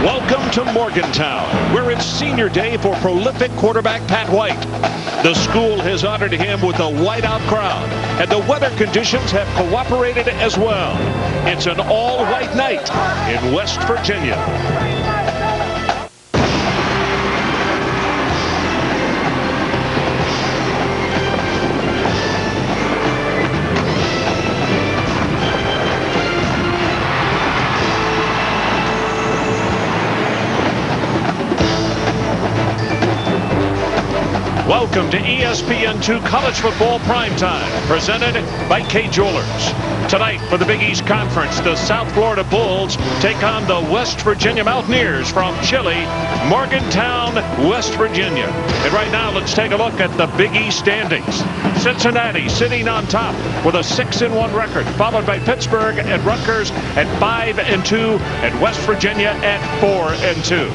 Welcome to Morgantown, where it's senior day for prolific quarterback Pat White. The school has honored him with a whiteout crowd, and the weather conditions have cooperated as well. It's an all-white night in West Virginia. Welcome to ESPN2 College Football Primetime, presented by Kay Jewelers. Tonight for the Big East Conference, the South Florida Bulls take on the West Virginia Mountaineers from chilly Morgantown, West Virginia. And right now, let's take a look at the Big East standings. Cincinnati sitting on top with a 6-1 record, followed by Pittsburgh and Rutgers at 5-2, and West Virginia at 4-2.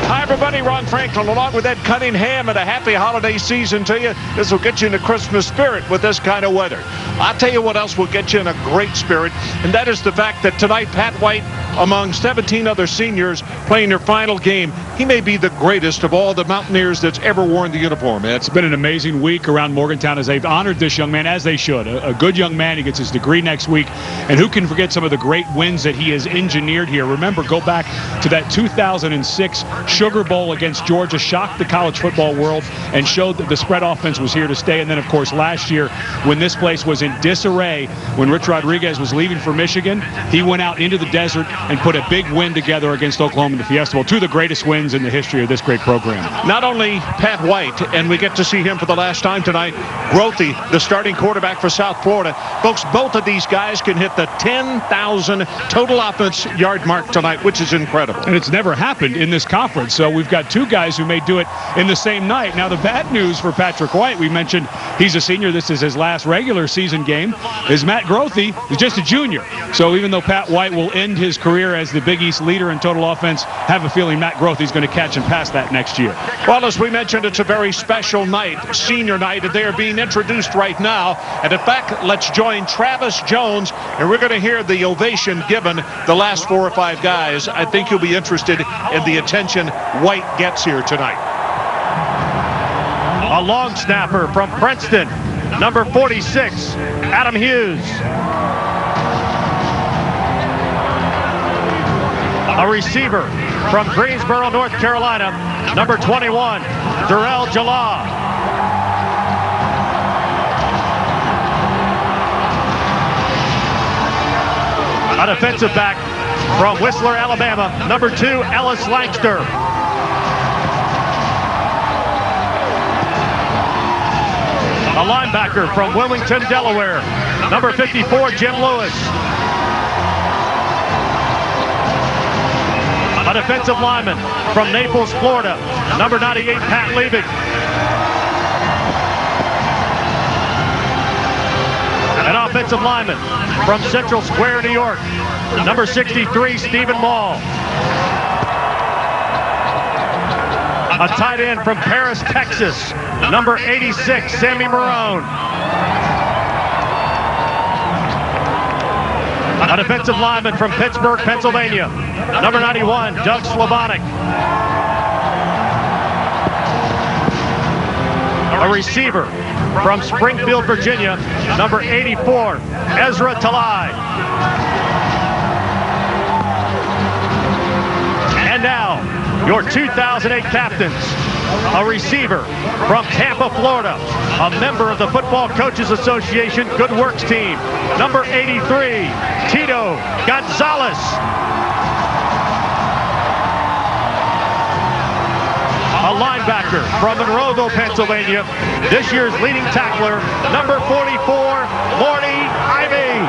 Hi, everybody. Ron Franklin along with Ed Cunningham, and a happy holiday season to you. This will get you in the Christmas spirit with this kind of weather. I'll tell you what else will get you in a great spirit, and that is the fact that tonight Pat White, among 17 other seniors playing their final game, he may be the greatest of all the Mountaineers that's ever worn the uniform. It's been an amazing week around Morgantown as they've honored this young man, as they should. A good young man. He gets his degree next week, and who can forget some of the great wins that he has engineered here. Remember, go back to that 2006 Sugar Bowl against Georgia, shocked the college football world and showed that the spread offense was here to stay. And then, of course, last year when this place was in disarray, when Rich Rodriguez was leaving for Michigan, he went out into the desert and put a big win together against Oklahoma in the Fiesta Bowl. Two of the greatest wins in the history of this great program. Not only Pat White, and we get to see him for the last time tonight, Grothy, the starting quarterback for South Florida. Folks, both of these guys can hit the 10,000 total offense yard mark tonight, which is incredible. And it's never happened in this conference. So we've got two guys who may do it in the same night. Now, the bad news for Patrick White, we mentioned he's a senior. This is his last regular season game. Is Matt Grothy is just a junior. So even though Pat White will end his career as the Big East leader in total offense, have a feeling Matt Grothy's going to catch and pass that next year. Well, as we mentioned, it's a very special night, senior night, and they are being introduced right now. And in fact, let's join Travis Jones, and we're going to hear the ovation given the last 4 or 5 guys. I think you'll be interested in the attention White gets here tonight. A long snapper from Princeton, number 46, Adam Hughes. A receiver from Greensboro, North Carolina, number 21, Darrell Jallah. A defensive back from Whistler, Alabama, number 2, Ellis Langster. A linebacker from Wilmington, Delaware, number 54, Jim Lewis. A defensive lineman from Naples, Florida, number 98, Pat Liebig. An offensive lineman from Central Square, New York, number 63, Stephen Mall. A tight end from Paris, Texas, number 86, Sammy Marone. A defensive lineman from Pittsburgh, Pennsylvania, number 91, Doug Slavonic. A receiver from Springfield, Virginia, number 84, Ezra Talai. And now, your 2008 captains. A receiver from Tampa, Florida, a member of the Football Coaches Association Good Works team, number 83, Tito Gonzalez. A linebacker from Monroeville, Pennsylvania, this year's leading tackler, number 44, Morty Ivey.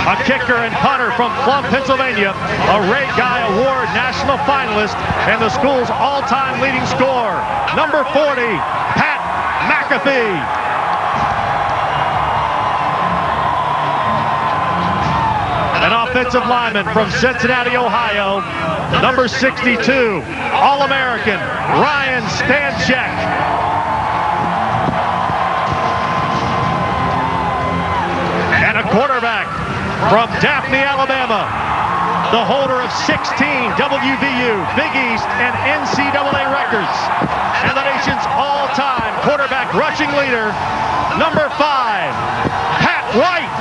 A kicker and punter from Plum, Pennsylvania, a Ray Guy Award national finalist and the school's all-time leading scorer, number 40, Pat McAfee. An offensive lineman from Cincinnati, Ohio, number 62, All-American, Ryan Stanchek. And a From Daphne, Alabama, the holder of 16 WVU, Big East, and NCAA records, and the nation's all-time quarterback rushing leader, number 5, Pat White.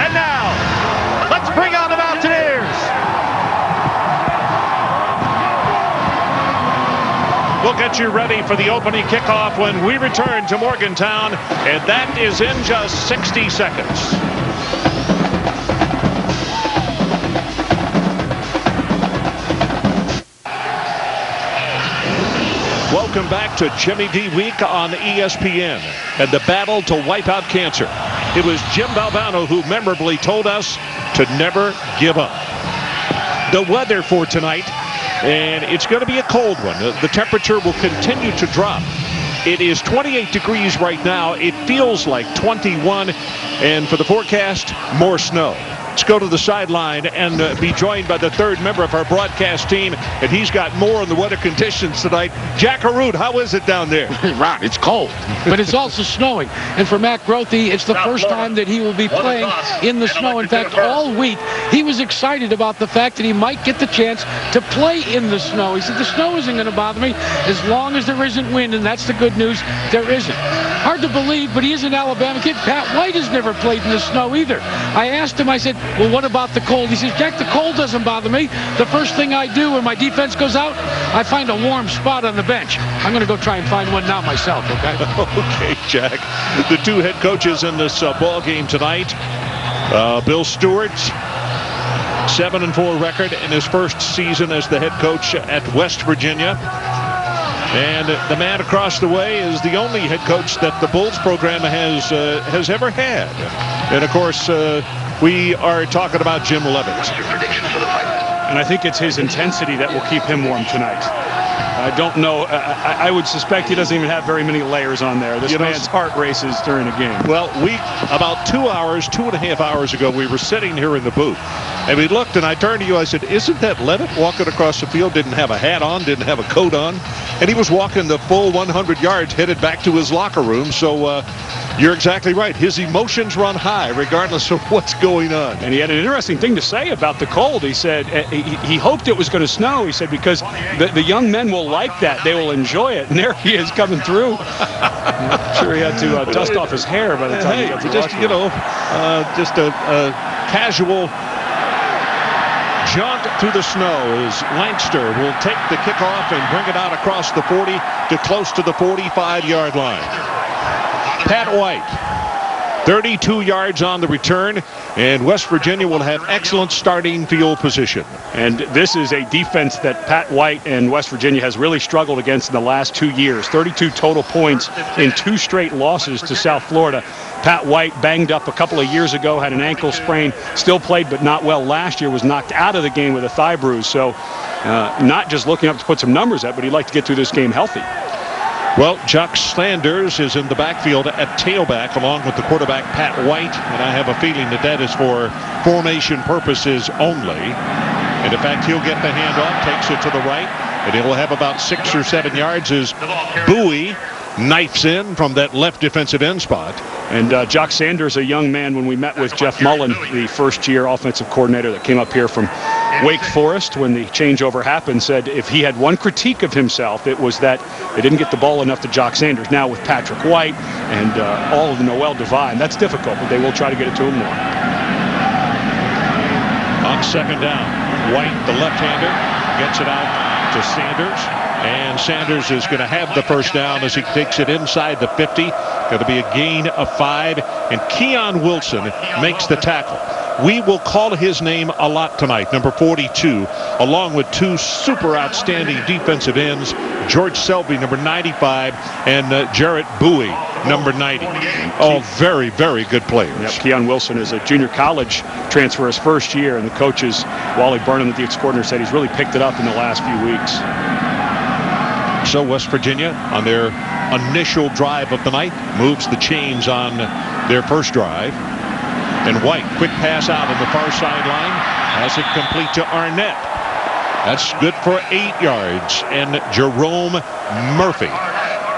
And now, let's bring on the Mountaineers. We'll get you ready for the opening kickoff when we return to Morgantown, and that is in just 60 seconds. Welcome back to Jimmy D Week on ESPN and the battle to wipe out cancer. It was Jim Balvano who memorably told us to never give up. The weather for tonight, and it's going to be a cold one. The temperature will continue to drop. It is 28 degrees right now. It feels like 21, and for the forecast, more snow. Let's go to the sideline and be joined by the third member of our broadcast team, and he's got more on the weather conditions tonight. Jack Harut, how is it down there? Ron, it's cold, but it's also snowing. And for Matt Grothe, it's the first time that he will be playing in the snow. In fact, all week, he was excited about the fact that he might get the chance to play in the snow. He said, the snow isn't going to bother me as long as there isn't wind, and that's the good news. There isn't. Hard to believe, but he is an Alabama kid. Pat White has never played in the snow either. I asked him, I said, well, what about the cold? He says, Jack, the cold doesn't bother me. The first thing I do when my defense goes out, I find a warm spot on the bench. I'm going to go try and find one now myself, okay? Okay, Jack. The two head coaches in this ball game tonight. Bill Stewart, 7-4 record in his first season as the head coach at West Virginia. And the man across the way is the only head coach that the Bulls program has ever had. And, of course, we are talking about Jim Levitt. And I think it's his intensity that will keep him warm tonight. I don't know. I would suspect he doesn't even have very many layers on there. This man's heart races during a game. Well, about 2.5 hours ago, we were sitting here in the booth. And we looked, and I turned to you. I said, isn't that Levitt walking across the field? Didn't have a hat on, didn't have a coat on. And he was walking the full 100 yards, headed back to his locker room. So you're exactly right. His emotions run high, regardless of what's going on. And he had an interesting thing to say about the cold. He said he hoped it was going to snow. He said because the young men will like that. They will enjoy it. And there he is coming through. I'm sure he had to dust off his hair by the time he got to just, just a casual jaunt through the snow as Lancaster will take the kickoff and bring it out across the 40 to close to the 45-yard line. Pat White, 32 yards on the return, and West Virginia will have excellent starting field position. And this is a defense that Pat White and West Virginia has really struggled against in the last 2 years. 32 total points in 2 straight losses to South Florida. Pat White banged up a couple of years ago, had an ankle sprain, still played but not well last year, was knocked out of the game with a thigh bruise. So not just looking up to put some numbers up, but he'd like to get through this game healthy. Well, Jock Sanders is in the backfield at tailback along with the quarterback Pat White, and I have a feeling that is for formation purposes only. And in fact, he'll get the handoff, takes it to the right, and he'll have about 6 or 7 yards as Bowie knifes in from that left defensive end spot. And Jock Sanders, a young man, when we met with Jeff Mullen, the first-year offensive coordinator that came up here from Wake Forest when the changeover happened, said if he had one critique of himself, it was that they didn't get the ball enough to Jock Sanders. Now with Patrick White and all of the Noel Devine, that's difficult, but they will try to get it to him more. On second down, White, the left-hander, gets it out to Sanders. And Sanders is going to have the first down as he takes it inside the 50. Going to be a gain of 5. And Keon Wilson makes the tackle. We will call his name a lot tonight, number 42, along with 2 super outstanding defensive ends, George Selby, number 95, and Jarrett Bowie, number 90. All very, very good players. Yep, Keon Wilson is a junior college transfer his first year, and the coaches, Wally Burnham, the defense coordinator, said he's really picked it up in the last few weeks. So West Virginia, on their initial drive of the night, moves the chains on their first drive. And White, quick pass out on the far sideline, has it complete to Arnett. That's good for 8 yards. And Jerome Murphy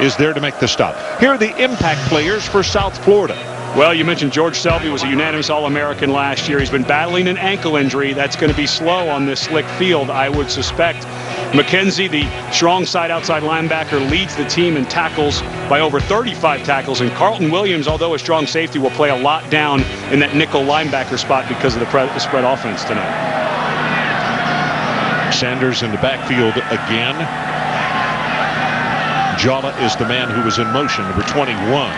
is there to make the stop. Here are the impact players for South Florida. Well, you mentioned George Selby was a unanimous All-American last year. He's been battling an ankle injury. That's going to be slow on this slick field, I would suspect. McKenzie, the strong side outside linebacker, leads the team in tackles by over 35 tackles. And Carlton Williams, although a strong safety, will play a lot down in that nickel linebacker spot because of the spread offense tonight. Sanders in the backfield again. Jala is the man who was in motion, number 21.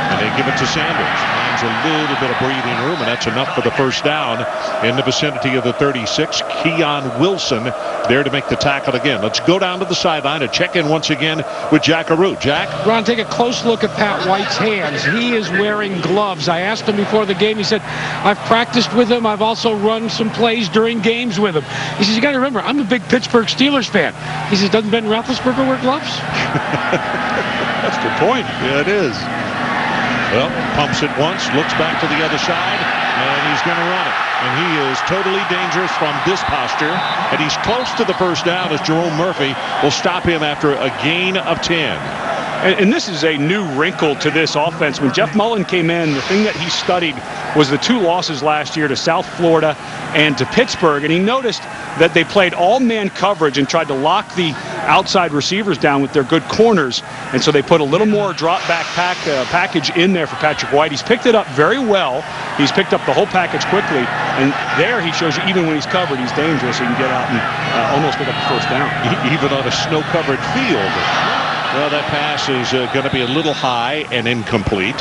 And they give it to Sanders. Finds a little bit of breathing room, and that's enough for the first down in the vicinity of the 36. Keon Wilson there to make the tackle again. Let's go down to the sideline and check in once again with Jack Aru. Jack? Ron, take a close look at Pat White's hands. He is wearing gloves. I asked him before the game. He said, I've practiced with him. I've also run some plays during games with him. He says, you got to remember, I'm a big Pittsburgh Steelers fan. He says, doesn't Ben Roethlisberger wear gloves? That's a good point. Yeah, it is. Well, pumps it once, looks back to the other side, and he's going to run it. And he is totally dangerous from this posture, and he's close to the first down as Jerome Murphy will stop him after a gain of 10. And this is a new wrinkle to this offense. When Jeff Mullen came in, the thing that he studied was the 2 losses last year to South Florida and to Pittsburgh. And he noticed that they played all-man coverage and tried to lock the outside receivers down with their good corners. And so they put a little more drop-back package in there for Patrick White. He's picked it up very well. He's picked up the whole package quickly. And there he shows you even when he's covered, he's dangerous. He can get out and almost pick up the first down. Even on a snow-covered field. Well, that pass is going to be a little high and incomplete.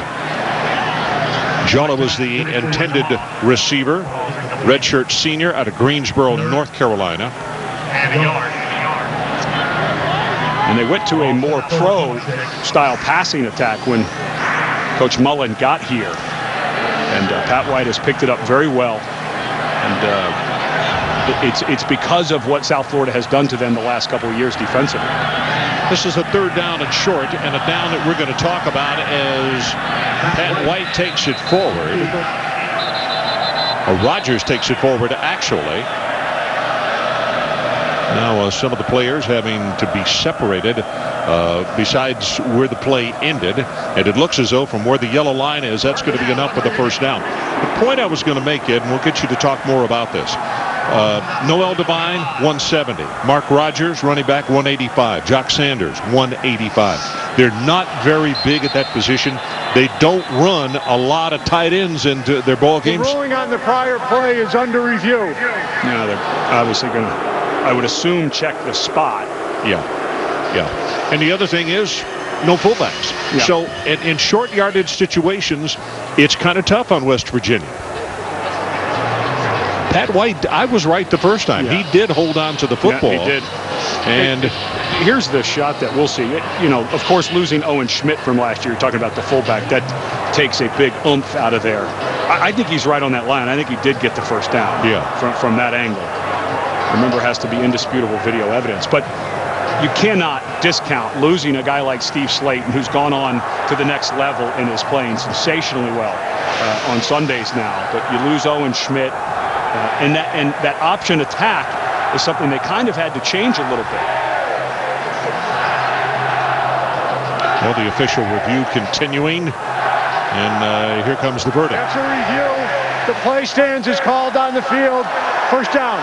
Jala was the intended receiver. Redshirt senior out of Greensboro, North Carolina. And they went to a more pro-style passing attack when Coach Mullen got here. And Pat White has picked it up very well. And it's because of what South Florida has done to them the last couple of years defensively. This is a third down and short, and a down that we're going to talk about as Pat White takes it forward. Or Rogers takes it forward, actually. Now some of the players having to be separated besides where the play ended. And it looks as though from where the yellow line is, that's going to be enough for the first down. The point I was going to make, Ed, and we'll get you to talk more about this. Noel Devine, 170. Mark Rogers, running back, 185. Jock Sanders, 185. They're not very big at that position. They don't run a lot of tight ends into their ball games. The ruling on the prior play is under review. Yeah, they're obviously going to, I would assume, check the spot. Yeah. And the other thing is, no fullbacks. Yeah. So in short yardage situations, it's kind of tough on West Virginia. Pat White, I was right the first time. Yeah. He did hold on to the football. Yeah, he did. And here's the shot that we'll see. You know, of course, losing Owen Schmidt from last year, you're talking about the fullback, that takes a big oomph out of there. I think he's right on that line. I think he did get the first down from that angle. Remember, it has to be indisputable video evidence. But you cannot discount losing a guy like Steve Slayton, who's gone on to the next level and is playing sensationally well on Sundays now. But you lose Owen Schmidt. And that option attack is something they kind of had to change a little bit. Well, the official review continuing, and here comes the verdict. After review, the play stands is called on the field. First down.